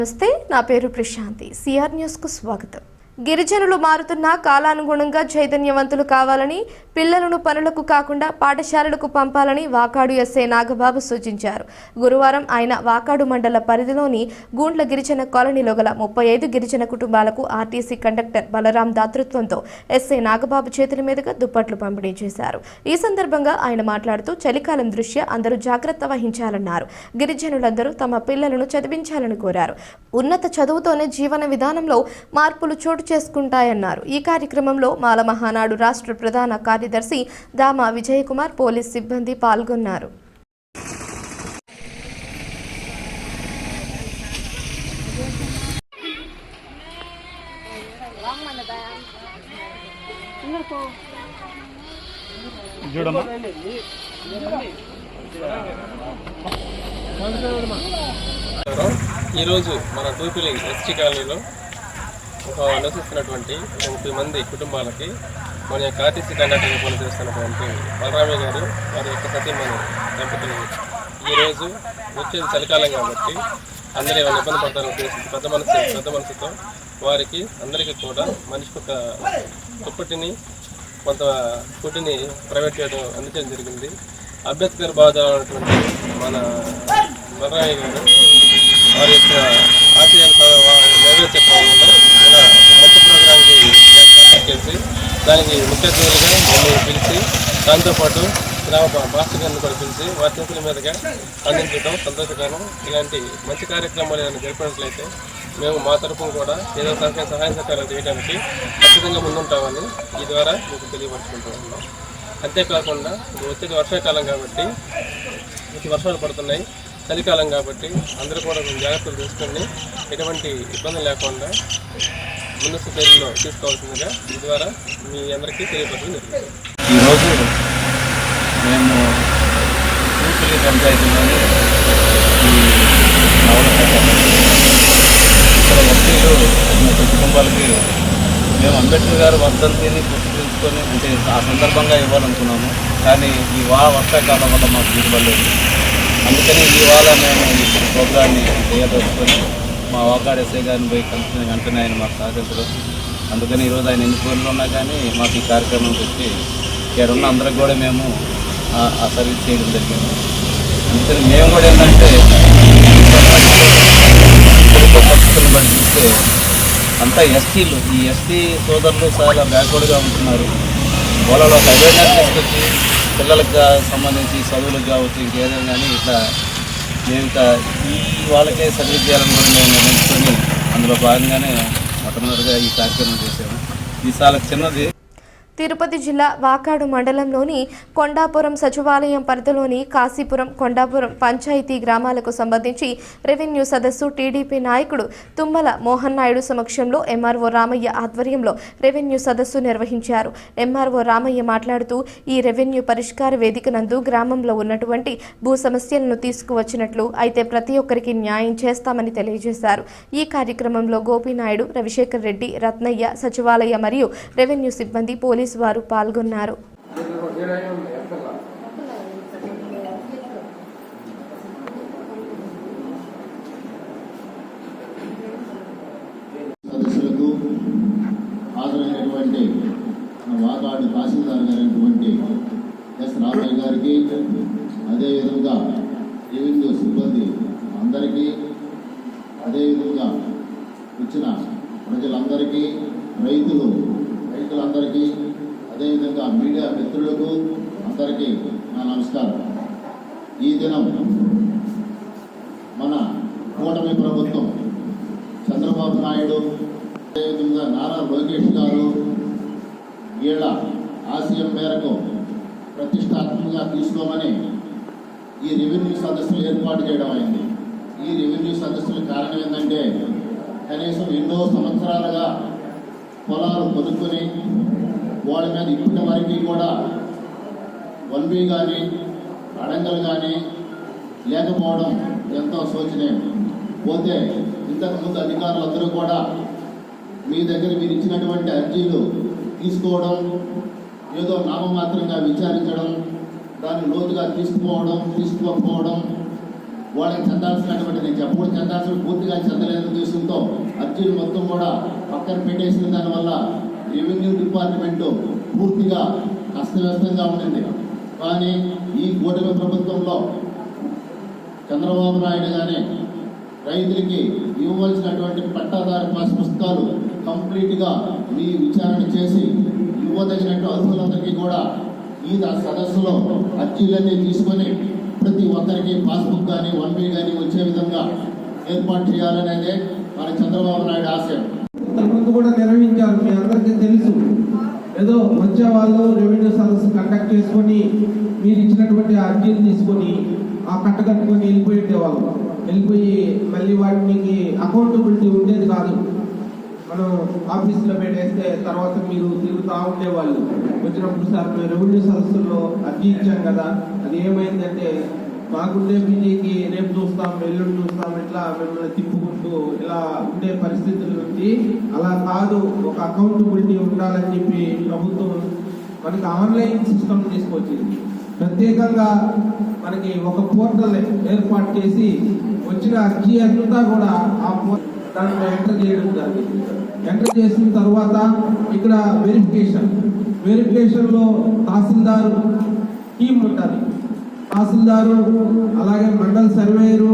నమస్తే, నా పేరు ప్రశాంతి. సిఆర్ న్యూస్ కు స్వాగతం. గిరిజనులు మారుతున్న కాలానుగుణంగా చైతన్యవంతులు కావాలని, పిల్లలను పనులకు కాకుండా పాఠశాలలకు పంపాలని వాకాడు ఎస్ఐ నాగబాబు సూచించారు. గురువారం ఆయన వాకాడు మండల పరిధిలోని గూండ్ల గిరిజన కాలనీలో గల 35 గిరిజన కుటుంబాలకు ఆర్టీసీ కండక్టర్ బలరాం దాతృత్వంతో ఎస్ఐ నాగబాబు చేతుల మీదుగా దుప్పట్లు పంపిణీ చేశారు. ఈ సందర్భంగా ఆయన మాట్లాడుతూ చలికాలం దృష్ట్యా అందరూ జాగ్రత్త వహించాలన్నారు. గిరిజనులందరూ తమ పిల్లలను చదివించాలని కోరారు. ఉన్నత చదువుతోనే జీవన విధానంలో మార్పులు చోటు చేసుకుంటాయన్నారు. ఈ కార్యక్రమంలో మాల మహానాడు రాష్ట్ర ప్రధాన కార్యదర్శి దామా విజయకుమార్, పోలీస్ సిబ్బంది పాల్గొన్నారు. ఈరోజు మన తూపిలి ఎస్టీ కాలనీలో నివసిస్తున్నటువంటి 30 మంది కుటుంబాలకి మన యొక్క ఆర్టీసీ కండక్టర్గా పనిచేస్తున్నటువంటి బలరామయ్య గారు వారి యొక్క సతీమణి దంపతులు ఈరోజు వచ్చేది చలికాలం కాబట్టి అందరూ ఏమైనా ఇబ్బంది పడతారని ఉద్దేశించి పెద్ద మనసుతో వారికి అందరికీ కూడా మనిషికి ఒక దుప్పటిని కొంత ఫుడ్ని ప్రైవేట్ చేయడం అందించడం జరిగింది. అంబేద్కర్ బాధటువంటి మన బలరామయ్య గారు వారి యొక్క ఆశయాన్ని నెరవేర్చే క్రమంలో ఇలా మంచి ప్రోగ్రాంకి చేసి దానికి ముఖ్య అతిథులుగా మమ్మల్ని పిలిచి దాంతోపాటు గ్రామ మాస్టర్ గారిని కూడా పిలిచి వారి చేతుల మీదుగా అందించడం సంతోషకరం. ఇలాంటి మంచి కార్యక్రమాలు ఏదైనా జరిపినట్లయితే మేము మా తరఫున కూడా ఏదో సహాయ సహకారాలు చేయడానికి ఖచ్చితంగా ముందుంటామని ఈ ద్వారా మీకు తెలియపరుచుకుంటున్నాం. అంతేకాకుండా వచ్చేది వర్షాకాలం కాబట్టి వర్షాలు పడుతున్నాయి, చలికాలం కాబట్టి అందరూ కూడా జాగ్రత్తలు తీసుకొని ఎటువంటి ఇబ్బంది లేకుండా ముందస్తు చర్యలు తీసుకోవాల్సిందిగా ఈ ద్వారా మీ అందరికీ తెలియపరచడం జరుగుతుంది. ఈరోజు మేము తూపిలి పంచాయతీలోని ఇక్కడ వస్తీలు 30 కుటుంబాలకి మేము అంబేద్కర్ గారు వర్ధంతిని గుర్తించుకొని అంటే ఆ సందర్భంగా ఇవ్వాలనుకున్నాము. కానీ ఈ వర్షాకాలం వల్ల మాకు వీలుపడలేదు. అందుకని ఇవాళ మేము ఈ ప్రోగ్రాన్ని చేయదలుచుకొని మా వాకాడు ఎస్ఐ గారిని పోయి కలిసిన వెంటనే ఆయన మాకు సహకరించడం. అందుకని ఈరోజు ఆయన ఎన్ని ఫోన్లు ఉన్నా కానీ మాకు ఈ కార్యక్రమానికి వచ్చి ఇక్కడ ఉన్న అందరికి కూడా మేము ఆ సర్వీస్ చేయడం జరిగింది. అందుకని మేము కూడా ఏంటంటే పరిస్థితులు బట్టి చూస్తే అంతా ఎస్టీలు, ఈ ఎస్టీ సోదరులు చాలా బ్యాక్వర్డ్గా ఉంటున్నారు. వాళ్ళలో ఒక అవేర్నెస్ తీసుకొచ్చి పిల్లలకు సంబంధించి చదువులకు కావచ్చు ఇంకేదైనా కానీ ఇట్లా మేము ఇంకా ఈ వాళ్ళకే సర్వీస్ చేయాలని కూడా మేము నిర్ణయించుకొని అందులో భాగంగానే మొట్టమొదటిగా ఈ కార్యక్రమం చేశాము. ఈ చాలా చిన్నది. తిరుపతి జిల్లా వాకాడు మండలంలోని కొండాపురం సచివాలయం పరిధిలోని కాశీపురం, కొండాపురం పంచాయతీ గ్రామాలకు సంబంధించి రెవెన్యూ సదస్సు టీడీపీ నాయకుడు తుమ్మల మోహన్ నాయుడు సమక్షంలో ఎంఆర్ఓ రామయ్య ఆధ్వర్యంలో రెవెన్యూ సదస్సు నిర్వహించారు. ఎంఆర్ఓ రామయ్య మాట్లాడుతూ ఈ రెవెన్యూ పరిష్కార వేదిక నందు గ్రామంలో ఉన్నటువంటి భూ సమస్యలను తీసుకువచ్చినట్లు, అయితే ప్రతి ఒక్కరికి న్యాయం చేస్తామని తెలియజేశారు. ఈ కార్యక్రమంలో గోపీనాయుడు, రవిశేఖర్ రెడ్డి, రత్నయ్య, సచివాలయ మరియు రెవెన్యూ సిబ్బంది, పోలీసు వారు పాల్గొన్నారు. సదస్సులకు హాజరైనటువంటి వాకాడు తహసీల్దార్ గారైనటువంటి ఎస్ రామయ్య గారికి, అదేవిధంగా రెవెన్యూ సిబ్బంది అందరికీ, అదేవిధంగా వచ్చిన ప్రజలందరికీ, రైతులందరికీ, అదేవిధంగా మీడియా మిత్రులకు అందరికీ నా నమస్కారం. ఈ దినం మన కూటమి ప్రభుత్వం చంద్రబాబు నాయుడు, అదేవిధంగా నారా లోకేష్ గారు వీళ్ళ ఆశయం మేరకు ప్రతిష్టాత్మకంగా తీసుకోమని ఈ రెవెన్యూ సదస్సులు ఏర్పాటు చేయడం అయింది. ఈ రెవెన్యూ సదస్సుల కారణం ఏంటంటే కనీసం ఎన్నో సంవత్సరాలుగా పొలాలు కొనుక్కొని వాళ్ళ మీద ఇప్పటి వరకు కూడా 1B కానీ అడంగలు కానీ లేకపోవడం ఎంతో శోచనీయం. పోతే ఇంతకుముందు అధికారులందరూ కూడా మీ దగ్గర మీరు ఇచ్చినటువంటి అర్జీలు తీసుకోవడం, ఏదో నామమాత్రంగా విచారించడం, దాన్ని లోతుగా తీసుకోకపోవడం, వాళ్ళకి చెందాల్సినటువంటి నేను చెప్పుడు చెందాల్సిన పూర్తిగా చెందలేని ఉద్దేశంతో అర్జీలు మొత్తం కూడా పక్కన పెట్టేసిన దానివల్ల రెవెన్యూ డిపార్ట్మెంటు పూర్తిగా అస్తవ్యస్తంగా ఉండింది. కానీ ఈ కూటమి ప్రభుత్వంలో చంద్రబాబు నాయుడు గానే రైతులకి ఇవ్వవలసినటువంటి పట్టాదారు పాస్ పుస్తకాలు కంప్లీట్గా మీ విచారణ చేసి ఇవ్వదగినట్టు అర్హులందరికీ కూడా ఈ సదస్సులో అర్జీలన్నీ తీసుకొని ప్రతి ఒక్కరికి పాస్బుక్ కానీ 1B కానీ వచ్చే విధంగా ఏర్పాటు చేయాలనేదే మన చంద్రబాబు నాయుడు ఆశయం. ఇంతకుముందు కూడా నిర్వహించారు, మీ అందరికీ తెలుసు. ఏదో వచ్చే వాళ్ళు రెవెన్యూ సదస్సు కండక్ట్ చేసుకొని మీరు ఇచ్చినటువంటి అర్జీలు తీసుకొని ఆ కట్టుకొని వెళ్ళిపోయేవాళ్ళు. వెళ్ళిపోయి మళ్ళీ వాటికి అకౌంటబిలిటీ ఉండేది కాదు. మనం ఆఫీసులో పెట్టేస్తే తర్వాత మీరు తిరుగుతూ ఉండేవాళ్ళు. వచ్చినప్పుడు సార్ మేము రెవెన్యూ సదస్సుల్లో అర్జీ ఇచ్చాం కదా, అది ఏమైందంటే మాకుండే బిజీకి రేపు చూస్తాం, ఎల్లుండి చూస్తాం, ఇట్లా మిమ్మల్ని తిప్పుకుంటూ ఇలా ఉండే పరిస్థితుల నుంచి అలా కాదు, ఒక అకౌంటబిలిటీ ఉండాలని చెప్పి ప్రభుత్వం మనకి ఆన్లైన్ సిస్టమ్ తీసుకొచ్చింది. ప్రత్యేకంగా మనకి ఒక పోర్టల్ ఏర్పాటు చేసి వచ్చిన అర్జీ అంతా కూడా ఆ దాంట్లో ఎంటర్ చేయడం జరిగింది. ఎంటర్ చేసిన తర్వాత ఇక్కడ వెరిఫికేషన్లో తహసీల్దారు టీం ఉంటుంది. తహసీల్దారు, అలాగే మండల్ సర్వేయరు,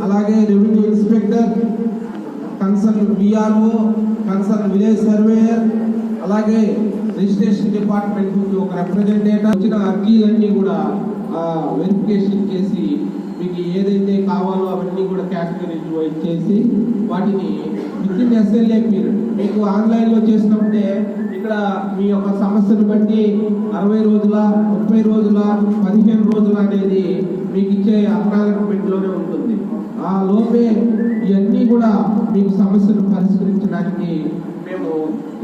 అలాగే revenue inspector, concern VRO, concern village surveyor, అలాగే రిజిస్ట్రేషన్ డిపార్ట్మెంట్ నుంచి ఒక రిప్రజెంటేటివ్ వచ్చిన అర్జీలన్నీ కూడా వెరిఫికేషన్ చేసి మీకు ఏదైతే కావాలో అవన్నీ కూడా కేటగిరీస్ వైజ్ చేసి వాటిని విత్ SLA పీరియడ్ మీకు ఆన్లైన్లో చేసినప్పుడే ఇక్కడ మీ యొక్క సమస్యను బట్టి 60 రోజుల, 30 రోజుల, 15 రోజుల అనేది మీకు ఇచ్చే అక్నాలెడ్జ్మెంట్లోనే ఉంటుంది. ఆ లోపే ఇవన్నీ కూడా మీకు సమస్యను పరిష్కరించడానికి మేము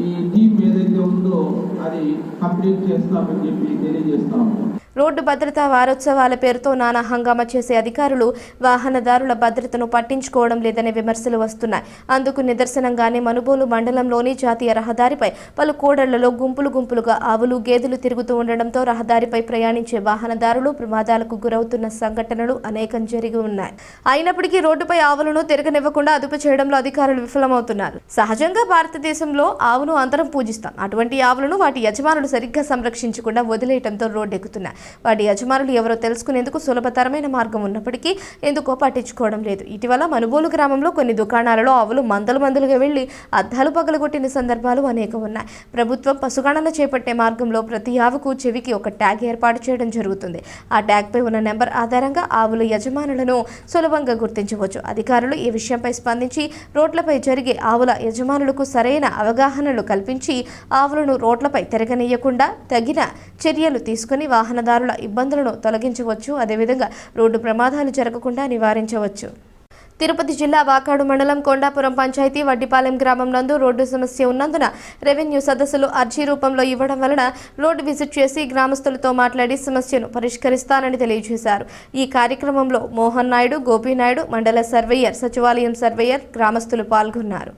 ఈ టీం ఏదైతే ఉందో అది కంప్లీట్ చేస్తామని చెప్పి తెలియజేస్తాము. రోడ్డు భద్రతా వారోత్సవాల పేరుతో నానా హంగామా చేసే అధికారులు వాహనదారుల భద్రతను పట్టించుకోవడం లేదనే విమర్శలు వస్తున్నాయి. అందుకు నిదర్శనంగానే మనుబోలు మండలంలోని జాతీయ రహదారిపై పలు కూడళ్లలో గుంపులుగా ఆవులు, గేదెలు తిరుగుతూ ఉండడంతో రహదారిపై ప్రయాణించే వాహనదారులు ప్రమాదాలకు గురవుతున్న సంఘటనలు అనేకం జరిగి ఉన్నాయి. అయినప్పటికీ రోడ్డుపై ఆవులను తిరగనివ్వకుండా అదుపు చేయడంలో అధికారులు విఫలమవుతున్నారు. సహజంగా భారతదేశంలో ఆవును అందరం పూజిస్తాం. అటువంటి ఆవులను వాటి యజమానులు సరిగ్గా సంరక్షించకుండా వదిలేయడంతో రోడ్డెక్కుతున్నాయి. వాటి యజమానులు ఎవరో తెలుసుకునేందుకు సులభతరమైన మార్గం ఉన్నప్పటికీ ఎందుకో పట్టించుకోవడం లేదు. ఇటీవల మనుబోలు గ్రామంలో కొన్ని దుకాణాలలో ఆవులు మందలుగా వెళ్లి అద్దాలు పగలగొట్టిన సందర్భాలు అనేకం ఉన్నాయి. ప్రభుత్వం పశుగణన చేపట్టే మార్గంలో ప్రతి ఆవుకు చెవికి ఒక ట్యాగ్ ఏర్పాటు చేయడం జరుగుతుంది. ఆ ట్యాగ్పై ఉన్న నెంబర్ ఆధారంగా ఆవుల యజమానులను సులభంగా గుర్తించవచ్చు. అధికారులు ఈ విషయంపై స్పందించి రోడ్లపై జరిగే ఆవుల యజమానులకు సరైన అవగాహనలు కల్పించి ఆవులను రోడ్లపై తిరగనీయకుండా తగిన చర్యలు తీసుకుని వాహనదారుల ఇబ్బందులను తొలగించవచ్చు. అదేవిధంగా రోడ్డు ప్రమాదాలు జరగకుండా నివారించవచ్చు. తిరుపతి జిల్లా వాకాడు మండలం కొండాపురం పంచాయతీ వడ్డిపాలెం గ్రామం నందు రోడ్డు సమస్య ఉన్నందున రెవెన్యూ సదస్సులు అర్జీ రూపంలో ఇవ్వడం వలన రోడ్డు విజిట్ చేసి గ్రామస్తులతో మాట్లాడి సమస్యను పరిష్కరిస్తానని తెలియజేశారు. ఈ కార్యక్రమంలో మోహన్ నాయుడు, గోపీనాయుడు, మండల సర్వేయర్, సచివాలయం సర్వేయర్, గ్రామస్తులు పాల్గొన్నారు.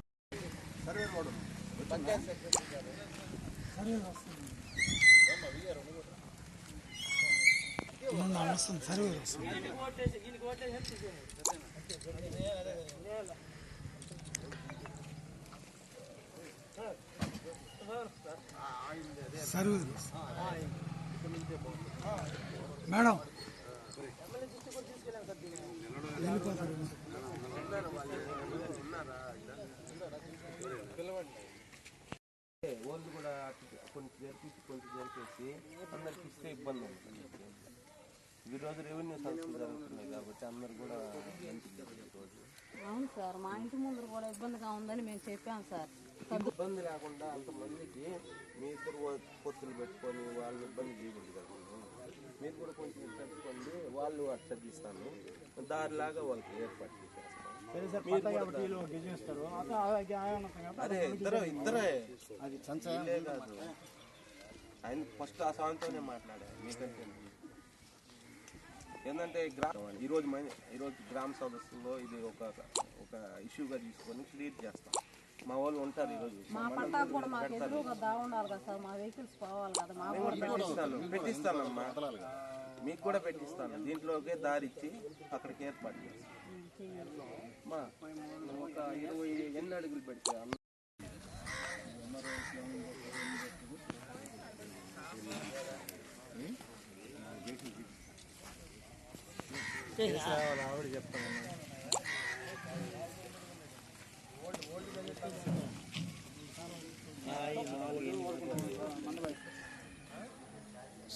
మేడం ఓళ్ళు కూడా కొంచెం జరిపేసి అందరికి ఇస్తే ఇబ్బంది ఉంటుంది. ఈరోజు రెవెన్యూ సంస్థలు జరుగుతున్నాయి కాబట్టి అందరు కూడా అవును సార్, మా ఇంటి ముందు కూడా ఇబ్బందిగా ఉందని మేము చెప్పాం సార్. ఇబ్బంది లేకుండా అంతమందికి మీ ఇద్దరు పొత్తులు పెట్టుకొని వాళ్ళు ఇబ్బంది చేయకూడదు కదా. మీరు కూడా కొంచెం పెట్టుకోండి, వాళ్ళు అటు తగ్గిస్తాను దారిలాగా వాళ్ళకి ఏర్పాటు చేసేస్తాం. అదే ఇద్దరే కాదు, ఆయన ఫస్ట్ ఆ సాయంతోనే మాట్లాడారు. మీకంటే ఏంటంటే ఈరోజు గ్రామ సదస్సులో ఇది ఒక ఇష్యూగా తీసుకొని క్లియర్ చేస్తాం. మా వాళ్ళు ఉంటారు ఈరోజు. మా పట్టాకు కూడా మాకు ఎదురుగా దావున్నారు కదా సార్, మా వెహికల్స్ పోవాలి కదా, మాకు కూడా పెట్టిస్తానమ్మా, మీకు కూడా పెట్టిస్తాను. దీంట్లోకే దారి ఇచ్చి అక్కడికి ఏర్పాటు చేస్తాను. ఒక 20 అడుగులు పెడితే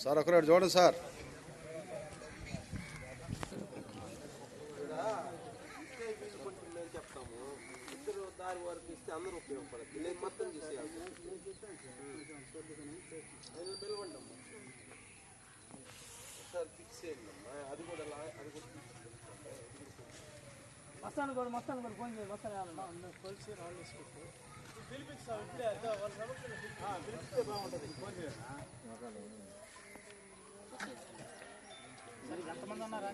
సార్ ఒకరు చూడండి సార్. చెప్తాము, ఇద్దరు దారి వరకు ఇస్తే అందరూ ఉపయోగపడదు. నేను మొత్తం చేసేయాలి. సార్ ఫిక్స్ చేయండి అమ్మా, అది కూడా మొత్తాన్ని కూడా ఫోన్ చేయాలి. మొత్తాన్ని కలిసి రాళ్ళు పిలిపిస్తాం. పిలిపిస్తే బాగుంటుంది. ఫోన్ చేయాలి. ఎంతమంది ఉన్నారా?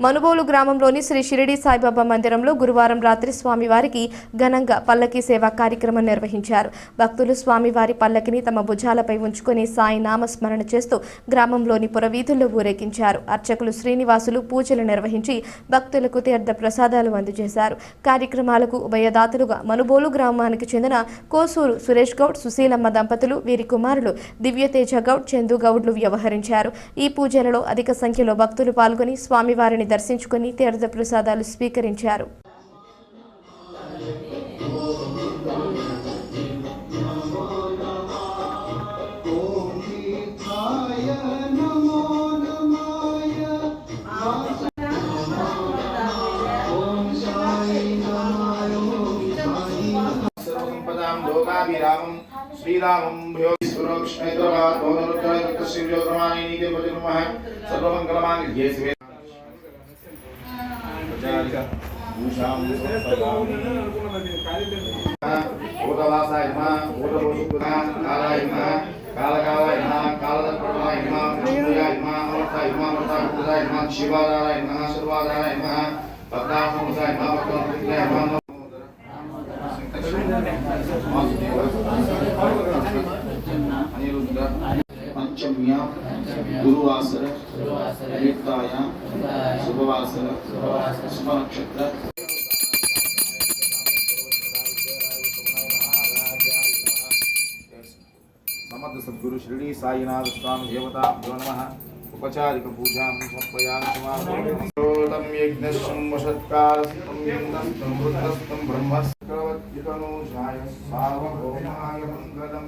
మనుబోలు గ్రామంలోని శ్రీ షిరిడి సాయిబాబా మందిరంలో గురువారం రాత్రి స్వామివారికి ఘనంగా పల్లకీ సేవా కార్యక్రమం నిర్వహించారు. భక్తులు స్వామివారి పల్లకిని తమ భుజాలపై ఉంచుకొని సాయి నామస్మరణ చేస్తూ గ్రామంలోని పురవీధుల్లో ఊరేగించారు. అర్చకులు శ్రీనివాసులు పూజలు నిర్వహించి భక్తులకు తీర్థ ప్రసాదాలు అందజేశారు. కార్యక్రమాలకు ఉభయదాతలుగా మనుబోలు గ్రామానికి చెందిన కోసూరు సురేష్ గౌడ్, సుశీలమ్మ దంపతులు, వీరి కుమారులు దివ్యతేజ గౌడ్, చందు గౌడ్లు వ్యవహరించారు. ఈ పూజలలో అధిక సంఖ్యలో భక్తులు పాల్గొని స్వామివారిని దర్శించుకుని తీర్థ ప్రసాదాలు స్వీకరించారు. శ్రీరామం సర్వమంగళమాంగళ్యే శివే భూతవాసాయ నమః, భూతభూషుకాలాయ నమః, కాలకాలాయ నమః, కాలదర్పణాయ నమః, మృత్యుంజయాయ నమః, అమృతాయ నమః, అమృతాయ నమః, శివాధారాయ నమః, సర్వాధారాయ నమః, పద్మాసనాయ నమః, పద్మపుత్రాయ నమః. పంచమ్య గురువాసర నిమిత్తాయ శుభవాసర శుభనక్షత్ర సమర్థ సద్గురు షిరిడి సాయినాథ స్వామి దేవతాభ్యో నమః. ఉపచారిక పూజాం సమర్పయామి. యజ్ఞస్వం వషత్కారస్తం యందస్తం వృద్ధస్తం బ్రహ్మస్కరవద్యుతనూషాయ సార్వభౌమాయ మంగళం.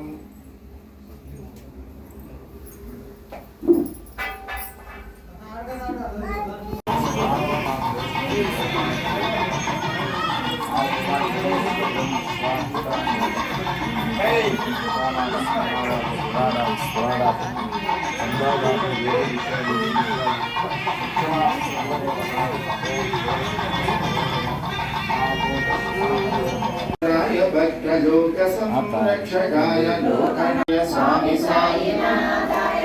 సంరక్షకాయ లోకాయ స్వామి సాయినాథాయ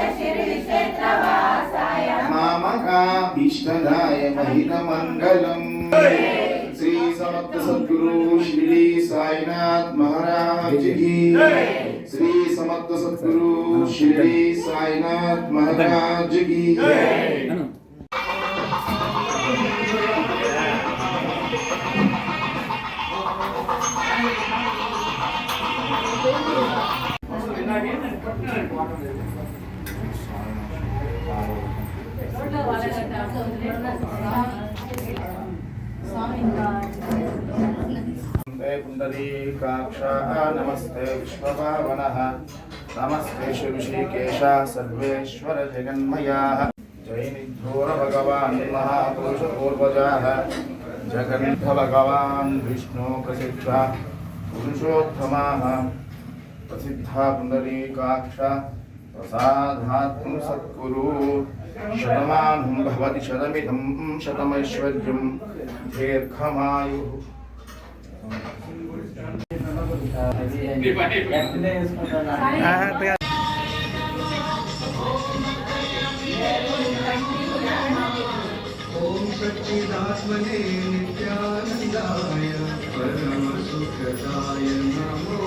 మామకాభీష్టదాయ మహితమంగళం. శ్రీ సమర్థ సద్గురు షిరిడి సాయినాథ్ మహారాజ్ की, శ్రీ సమర్థ సద్గురు షిరిడి సాయినాథ్ మహారాజ్ की. पुंडरीकाक्षः नमस्ते विश्वपावनः नमस्ते ऋषिकेश सर्वेश्वर जगन्मयाः. जैनिध्योर भगवान् महापुरुष पूर्वजाः जगन्नाथ भगवान् विष्णु प्रसिद्धः पुरुषोत्तमाः प्रसिद्धा पुंडरीकाक्ष प्रसादात्म सत्कुरु शतमानं भवति शतमिदं शतमैश्वर्यं दीर्घमायुः ओम सच्चिदात्मने नित्यानंदाय परम सुखदाय नमो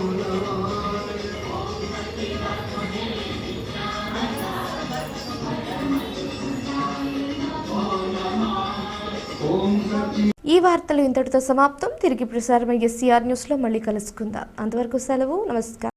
ఈ వార్తలు ఇంతటితో సమాప్తం. తిరిగి ప్రసారమయ్యే సిఆర్ న్యూస్లో మళ్ళీ కలుసుకుందాం. అంతవరకు సెలవు. నమస్కారం.